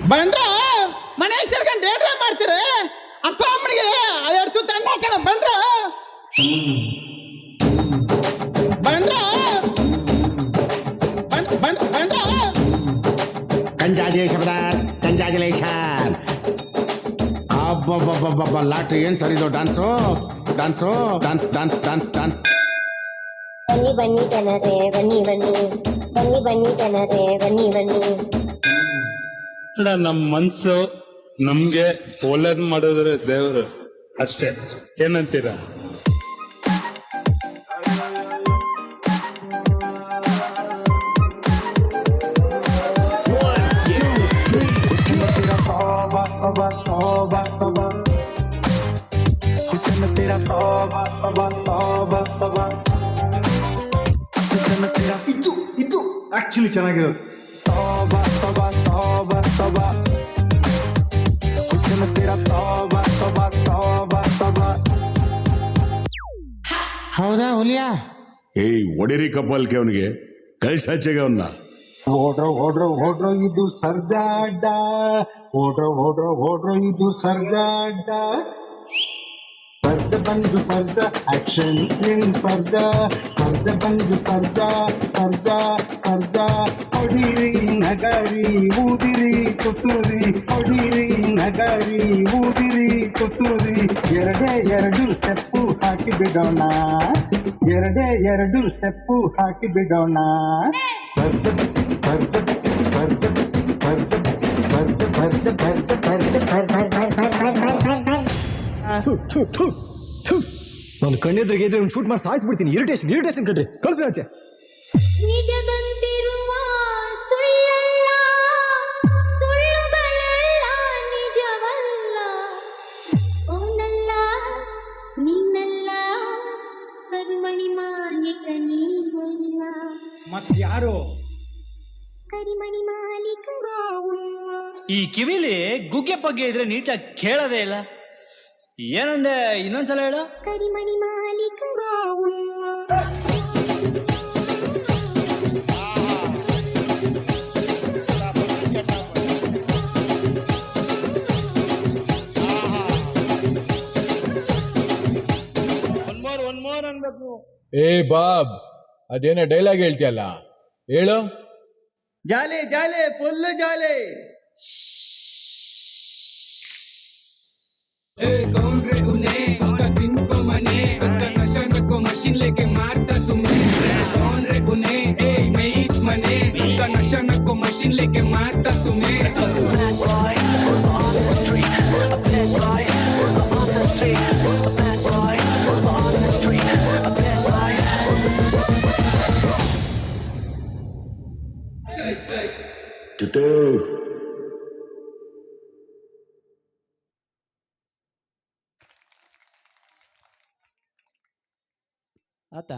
ಬಂದ್ರ ಮನೆ ಸೇರ್ಕೊಂಡು ಏನ್ರ ಮಾಡ್ತೀರ ಅಪ್ಪ ಅಮ್ಮನಿಗೆ ಎರಡು ತುತ್ತು ಅನ್ನ ಹಾಕೋಣ ಬಂದ್ರ ಬಂದ್ರ ಬಂದ್ರ ಕಂಜಾಜುಲೇಷನ್ ಅಬ್ಬಬ್ಬಬ್ಬಬ್ಬ ಲಾಟ್ರಿ ಏನ್ ಸರ್ ಇದು dance dance dance dance dance dance ಬನ್ನಿ ಬನ್ನಿ ಜನರೇ ಬನ್ನಿ ಬನ್ನಿ ಬನ್ನಿ ಬನ್ನಿ ಜನರೇ ಬನ್ನಿ ಬನ್ನಿ. ನಮ್ಮ ಮನ್ಸು ನಮ್ಗೆ ಒಳ್ಳೇದ್ ಮಾಡಿದ್ರೆ ದೇವ್ರು ಅಷ್ಟೇ. ಏನಂತೀರಾ? ಇದು ಆಕ್ಚುಲಿ ಚೆನ್ನಾಗಿರೋದು. ಹೌದಾ ಹುಲಿಯಾ? ಏಯ್ ಒಡಿರಿ ಕಪ್ಪಲ್ಕೆ ಅವನಿಗೆ ಕಳ್ಸಾಚೆಗೆ ಅವನ್ನ. ಓಡ್ರೋ ಇದು ಸರ್ಜಾಡ್ಡ, ಓಡ್ರೋ ಇದು ಸರ್ಜಾಡ್ಡ. ಸರ್ಜ ಬಂದು ಸರ್ಜ ಆಕ್ಷನ್ ಕ್ಲೀನ್ ಸರ್ಜ, ಸರ್ಜ ಬಂದು ಸರ್ಜ ಸರ್ಜ ಸರ್ಜ. ಹೊಡಿರಿ ನಗರಿ ಊದಿರಿ ತುತ್ತೂರಿ, ಹೊಡಿರಿ ನಗರಿ ಊದಿರಿ ತುತ್ತೂರಿ. ಎರಡು ಸ್ಟೆಪ್ಪು ಹಾಕಿ ಬಿಡೋಣ, ಎರಡು ಸ್ಟೆಪ್ಪು ಹಾಕಿ ಬಿಡೋಣ. ಸರ್ಜ ಸರ್ಜ ಸರ್ಜ ಸರ್ಜ ಸರ್ಜ ಸರ್ಜ ಸರ್ಜ. ನಾನು ಕಣ್ಣೆದ್ರಿಗೆ ಇದ್ರೆ ಶೂಟ್ ಮಾಡಿ ಸಾಯಿಸ್ಬಿಡ್ತೀನಿ. ಇರಿಟೇಷನ್ ಕಣ್ರಿ, ಕಳ್ಸಿ ಆಚೆ. ನಿಜದಂತಿರುವ ಸುಳ್ಳಲ್ಲ, ಸುಳ್ಳುಗಳೆಲ್ಲ ನಿಜವಲ್ಲ. ಓನಲ್ಲ ನೀನಲ್ಲ, ಕರ್ಮಣಿ ಮಾಲೀಕ ನೀವಲ್ಲ. ಮತ್ಯಾರು? ಕರಿಮಣಿ ಮಾಲೀಕ. ಈ ಕಿವಿಲಿ ಗುಗ್ಗೆ ಪಗ್ಗೆ ಇದ್ರೆ ನೀಟಾಗಿ ಕೇಳೋದೇ ಇಲ್ಲ. ಏನಂದೆ ಇನ್ನೊಂದ್ಸಲ ಹೇಳು. ಕರಿಮಣಿ ಮಾಲೀಕ. ಏ ಬಾಬ್, ಅದೇನೋ ಡೈಲಾಗ್ ಹೇಳ್ತೀಯಲ್ಲ, ಹೇಳು. ಜಾಲೆ ಜಾಲೆ ಫುಲ್ ಜಾಲೆ. कौन रे उन्हें उसका दिन को मने, उसका नशा को मशीन लेके मारता तुम्हें. कौन रे उन्हें ए मेट मने, उसका नशा को मशीन लेके मारता तुम्हें. ಆತ